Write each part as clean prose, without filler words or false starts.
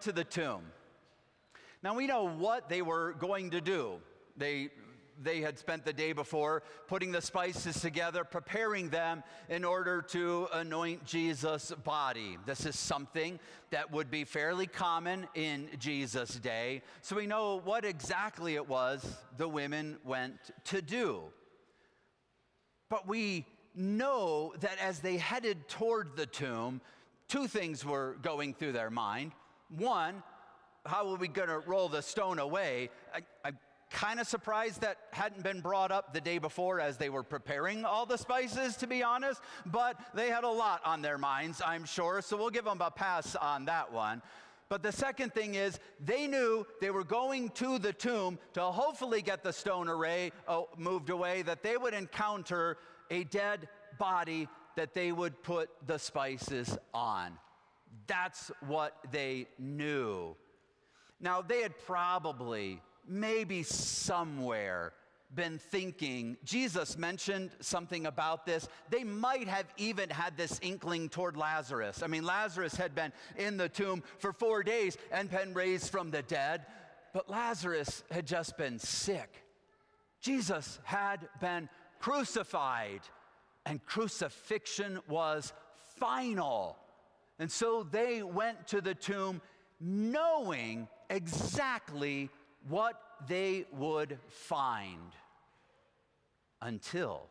to the tomb. Now we know what they were going to do. They had spent the day before putting the spices together, preparing them in order to anoint Jesus' body. This is something that would be fairly common in Jesus' day. So we know what exactly it was the women went to do. But we know that as they headed toward the tomb, two things were going through their mind. One, how are we going to roll the stone away? I'm kind of surprised that hadn't been brought up the day before as they were preparing all the spices, to be honest. But they had a lot on their minds, I'm sure, so we'll give them a pass on that one. But the second thing is, they knew they were going to the tomb to hopefully get the stone moved away, that they would encounter a dead body that they would put the spices on. That's what they knew. Now, they had probably, maybe somewhere, been thinking, Jesus mentioned something about this. They might have even had this inkling toward Lazarus. I mean, Lazarus had been in the tomb for 4 days and been raised from the dead, but Lazarus had just been sick. Jesus had been crucified, and crucifixion was final. And so they went to the tomb knowing exactly what they would find until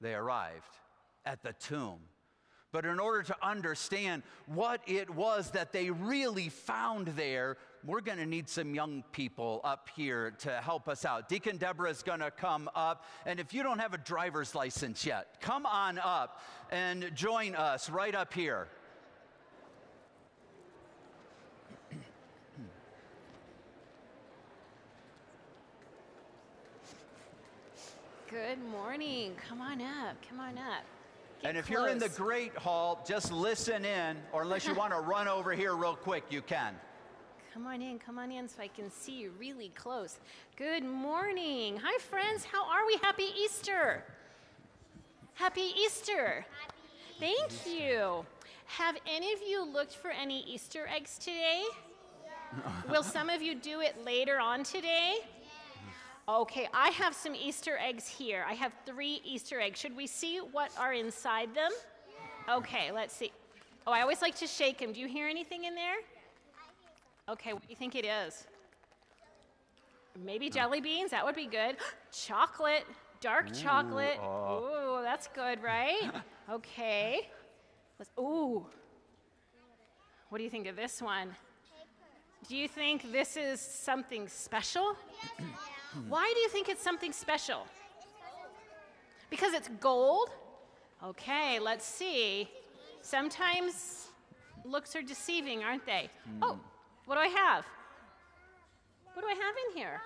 they arrived at the tomb. But in order to understand what it was that they really found there, we're going to need some young people up here to help us out. Deacon Deborah is going to come up. And if you don't have a driver's license yet, come on up and join us right up here. Good morning. Come on up. Come on up. Get and if close. You're in the Great Hall, just listen in, or unless you want to run over here real quick, you can. Come on in so I can see you really close. Good morning. Hi, friends. How are we? Happy Easter. Happy Easter. Thank you. Have any of you looked for any Easter eggs today? Will some of you do it later on today? Okay, I have some Easter eggs here. I have 3 Easter eggs. Should we see what are inside them? Okay, let's see. Oh, I always like to shake them. Do you hear anything in there? Okay, what do you think it is? Maybe jelly beans? That would be good. Chocolate, dark chocolate. Ooh, that's good, right? Okay. Ooh. What do you think of this one? Do you think this is something special? Why do you think it's something special? Because it's gold? Okay, let's see. Sometimes looks are deceiving, aren't they? Oh, what do I have? What do I have in here?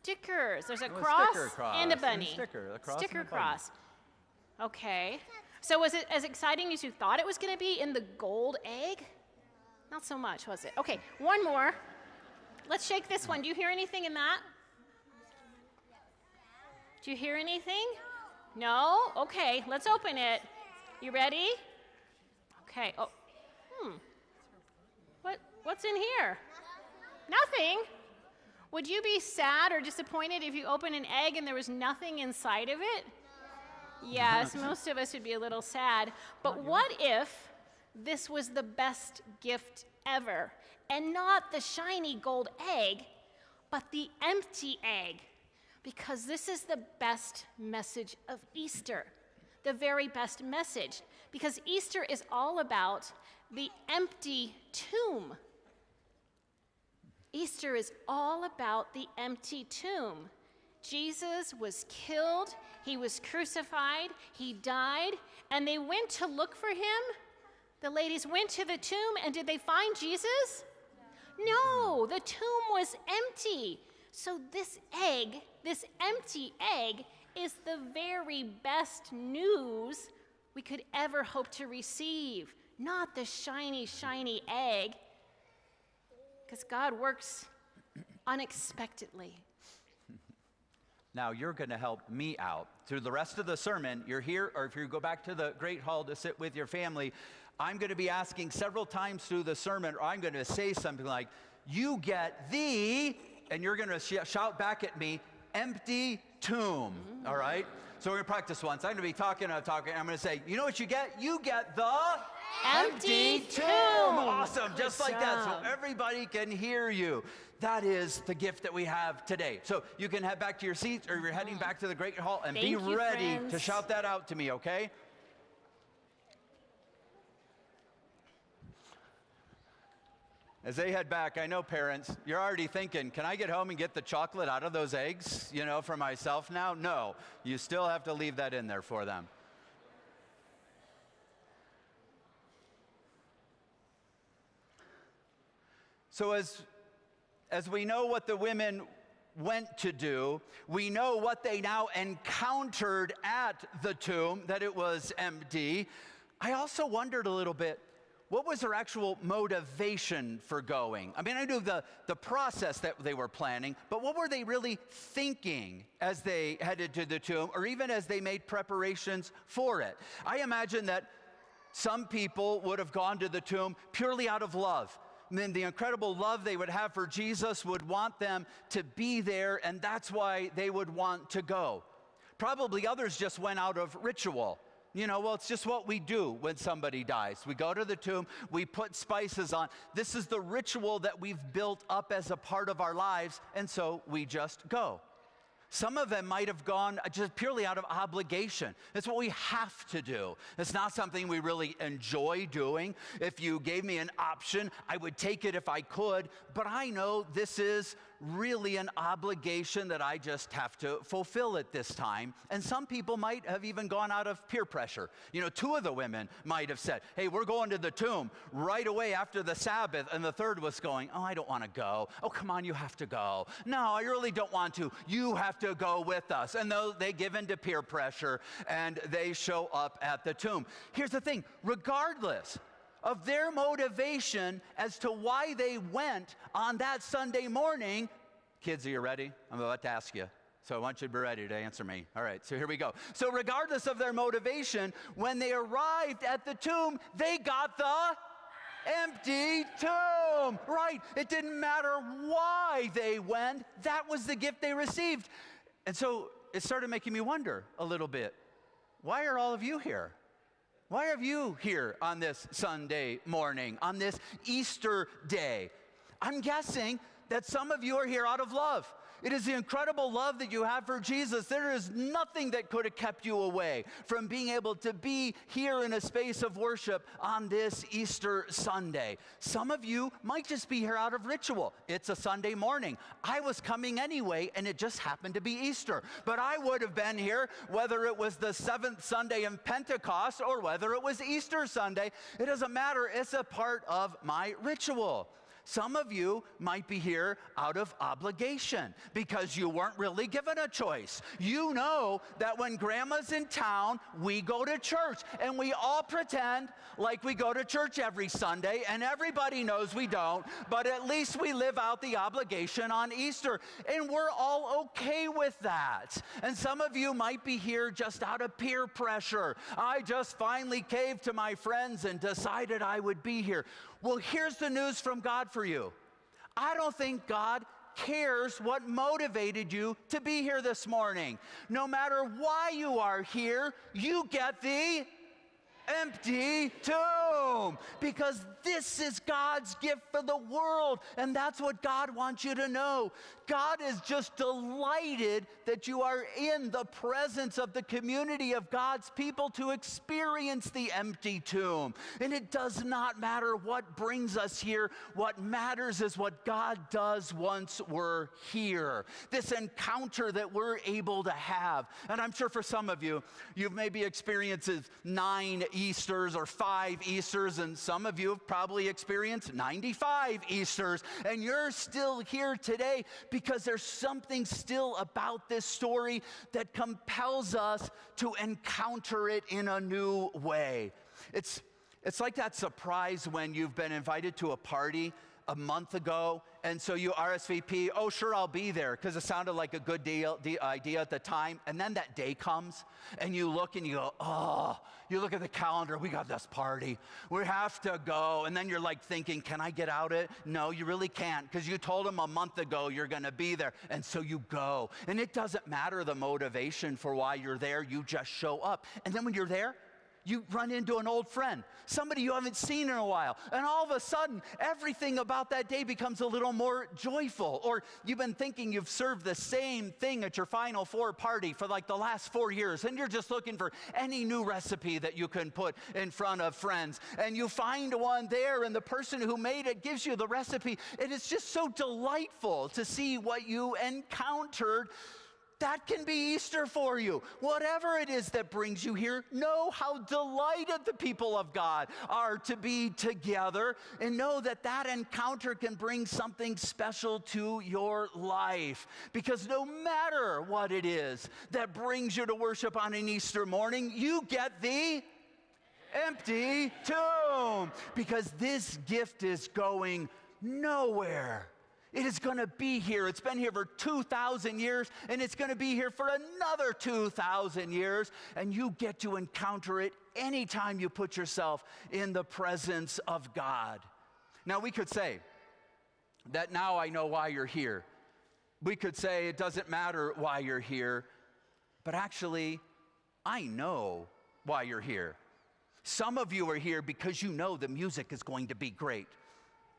Stickers. There's a cross and a bunny. Sticker cross. Okay. So was it as exciting as you thought it was going to be in the gold egg? Not so much, was it? Okay, one more. Let's shake this one. Do you hear anything in that? Do you hear anything? No? Okay, let's open it. You ready? Okay. Oh. What's in here? Nothing. Would you be sad or disappointed if you opened an egg and there was nothing inside of it? Yes, most of us would be a little sad. But what if this was the best gift ever, and not the shiny gold egg, but the empty egg? Because this is the best message of Easter, the very best message, because Easter is all about the empty tomb. Easter is all about the empty tomb. Jesus was killed, he was crucified, he died, and they went to look for him. The ladies went to the tomb, and did they find Jesus? No, the tomb was empty. So this egg, this empty egg, is the very best news we could ever hope to receive, not the shiny, shiny egg, because God works unexpectedly. Now, you're going to help me out. Through the rest of the sermon, you're here, or if you go back to the Great Hall to sit with your family, I'm going to be asking several times through the sermon, or I'm going to say something like, you get the, and you're going to shout back at me, empty tomb, all right? So we're going to practice once. I'm going to be talking, I'm going to say, you know what you get? You get the Empty tomb. Awesome, Good just like that, so job. everybody can hear you. That is the gift that we have today. So you can head back to your seats, or you're heading back to the Great Hall, and Thank be you, ready friends. to shout that out to me, okay? As they head back, I know parents, you're already thinking, can I get home and get the chocolate out of those eggs, for myself now? No, you still have to leave that in there for them. So as we know what the women went to do, we know what they now encountered at the tomb, that it was empty. I also wondered a little bit, what was their actual motivation for going? I mean, I knew the process that they were planning, but what were they really thinking as they headed to the tomb, or even as they made preparations for it? I imagine that some people would have gone to the tomb purely out of love. And then the incredible love they would have for Jesus would want them to be there, and that's why they would want to go. Probably others just went out of ritual. Well, it's just what we do when somebody dies. We go to the tomb, we put spices on. This is the ritual that we've built up as a part of our lives, and so we just go. Some of them might have gone just purely out of obligation. It's what we have to do. It's not something we really enjoy doing. If you gave me an option, I would take it if I could, but I know this is really an obligation that I just have to fulfill at this time. And some people might have even gone out of peer pressure. Two of the women might have said, hey, we're going to the tomb right away after the Sabbath. And the third was going, oh, I don't want to go. Oh, come on, you have to go. No, I really don't want to. You have to go with us. And though they give in to peer pressure and they show up at the tomb. Here's the thing, regardless of their motivation as to why they went on that Sunday morning. Kids, are you ready? I'm about to ask you. So I want you to be ready to answer me. All right, so here we go. So regardless of their motivation, when they arrived at the tomb, they got the empty tomb. Right, it didn't matter why they went. That was the gift they received. And so it started making me wonder a little bit. Why are all of you here? Why are you here on this Sunday morning, on this Easter day? I'm guessing that some of you are here out of love. It is the incredible love that you have for Jesus. There is nothing that could have kept you away from being able to be here in a space of worship on this Easter Sunday. Some of you might just be here out of ritual. It's a Sunday morning. I was coming anyway, and it just happened to be Easter. But I would have been here whether it was the 7th Sunday in Pentecost or whether it was Easter Sunday. It doesn't matter. It's a part of my ritual. Some of you might be here out of obligation because you weren't really given a choice. You know that when grandma's in town, we go to church, and we all pretend like we go to church every Sunday, and everybody knows we don't, but at least we live out the obligation on Easter, and we're all okay with that. And some of you might be here just out of peer pressure. I just finally caved to my friends and decided I would be here. Well, here's the news from God for you. I don't think God cares what motivated you to be here this morning. No matter why you are here, you get the empty tomb, because this is God's gift for the world, and that's what God wants you to know. God is just delighted that you are in the presence of the community of God's people to experience the empty tomb. And it does not matter what brings us here. What matters is what God does once we're here. This encounter that we're able to have. And I'm sure for some of you, you've maybe experienced 9 Easters or 5 Easters, and some of you have probably experienced 95 Easters, and you're still here today because there's something still about this story that compels us to encounter it in a new way. It's like that surprise when you've been invited to a party a month ago, and so you RSVP, oh, sure, I'll be there, because it sounded like a good idea at the time, and then that day comes, and you look and you go, oh, you look at the calendar, we got this party, we have to go, and then you're like thinking, can I get out it? No, you really can't, because you told them a month ago you're going to be there, and so you go, and it doesn't matter the motivation for why you're there, you just show up, and then when you're there, you run into an old friend, somebody you haven't seen in a while, and all of a sudden, everything about that day becomes a little more joyful. Or you've been thinking you've served the same thing at your Final Four party for like the last 4 years, and you're just looking for any new recipe that you can put in front of friends. And you find one there, and the person who made it gives you the recipe, and it's just so delightful to see what you encountered. That can be Easter for you. Whatever it is that brings you here, know how delighted the people of God are to be together, and know that that encounter can bring something special to your life. Because no matter what it is that brings you to worship on an Easter morning, you get the empty tomb. Because this gift is going nowhere. It is going to be here. It's been here for 2,000 years, and it's going to be here for another 2,000 years, and you get to encounter it anytime you put yourself in the presence of God. Now, we could say that now I know why you're here. We could say it doesn't matter why you're here, but actually, I know why you're here. Some of you are here because you know the music is going to be great.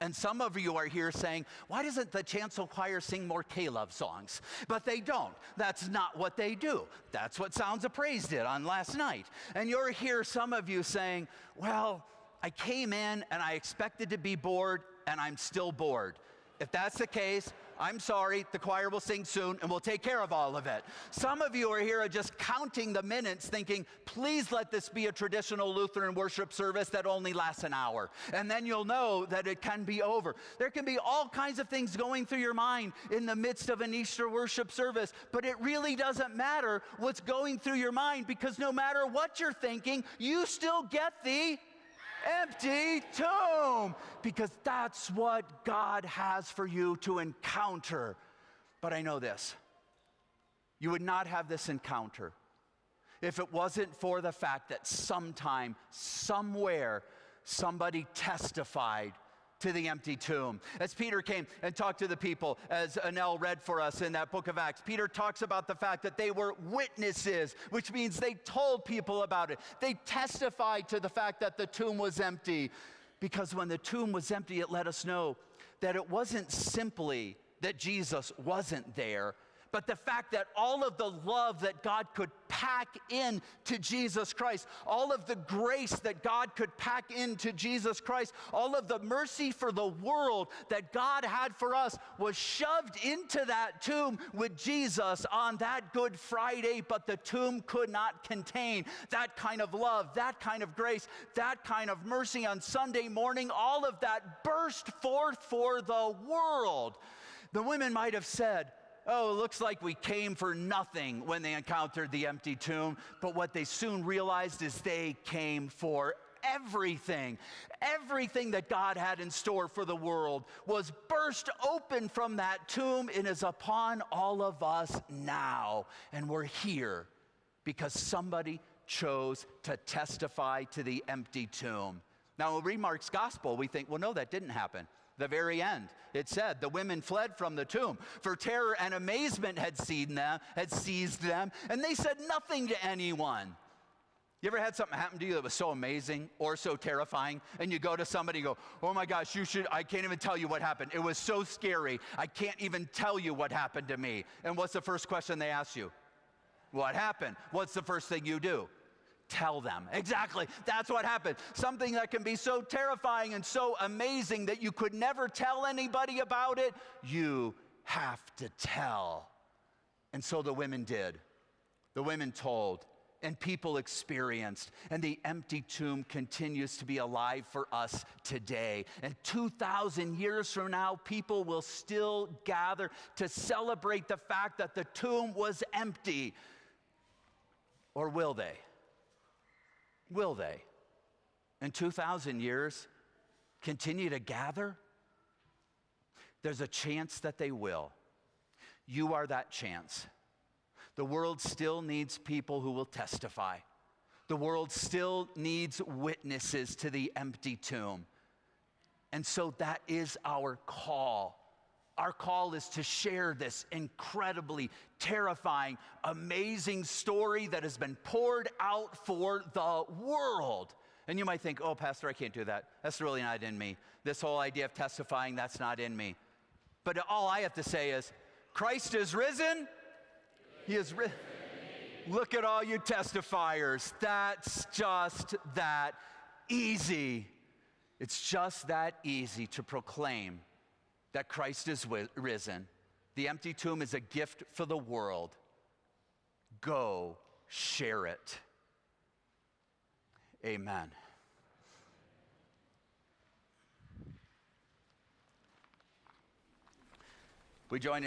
And some of you are here saying, why doesn't the chancel choir sing more K-Love songs? But they don't. That's not what they do. That's what Sounds of Praise did on last night. And you're here, some of you saying, well, I came in and I expected to be bored, and I'm still bored. If that's the case, I'm sorry, the choir will sing soon and we'll take care of all of it. Some of you are here just counting the minutes thinking, please let this be a traditional Lutheran worship service that only lasts an hour. And then you'll know that it can be over. There can be all kinds of things going through your mind in the midst of an Easter worship service, but it really doesn't matter what's going through your mind, because no matter what you're thinking, you still get the empty tomb, because that's what God has for you to encounter. But I know this, you would not have this encounter if it wasn't for the fact that sometime, somewhere, somebody testified to the empty tomb. As Peter came and talked to the people, as Anel read for us in that book of Acts, Peter talks about the fact that they were witnesses, which means they told people about it. They testified to the fact that the tomb was empty, because when the tomb was empty, it let us know that it wasn't simply that Jesus wasn't there, but the fact that all of the love that God could pack into Jesus Christ, all of the grace that God could pack into Jesus Christ, all of the mercy for the world that God had for us was shoved into that tomb with Jesus on that Good Friday, but the tomb could not contain that kind of love, that kind of grace, that kind of mercy on Sunday morning. All of that burst forth for the world. The women might have said, oh, it looks like we came for nothing when they encountered the empty tomb. But what they soon realized is they came for everything. Everything that God had in store for the world was burst open from that tomb and is upon all of us now. And we're here because somebody chose to testify to the empty tomb. Now, when we read Mark's gospel, we think, well, no, that didn't happen. The very end, it said, the women fled from the tomb, for terror and amazement had seized them, and they said nothing to anyone. You ever had something happen to you that was so amazing or so terrifying, and you go to somebody and go, oh my gosh, I can't even tell you what happened. It was so scary, I can't even tell you what happened to me. And what's the first question they ask you? What happened? What's the first thing you do? Tell them. Exactly. That's what happened. Something that can be so terrifying and so amazing that you could never tell anybody about it, you have to tell. And so the women did. The women told, and people experienced, and the empty tomb continues to be alive for us today. And 2,000 years from now, people will still gather to celebrate the fact that the tomb was empty. Or will they? Will they, in 2,000 years, continue to gather There's a chance that they will. You are that chance. The world still needs people who will testify. The world still needs witnesses to the empty tomb. And so that is our call. Our call is to share this incredibly terrifying, amazing story that has been poured out for the world. And you might think, oh, Pastor, I can't do that. That's really not in me. This whole idea of testifying, that's not in me. But all I have to say is, Christ is risen. He is risen. Look at all you testifiers. That's just that easy. It's just that easy to proclaim that Christ is risen. The empty tomb is a gift for the world. Go share it. Amen. We join in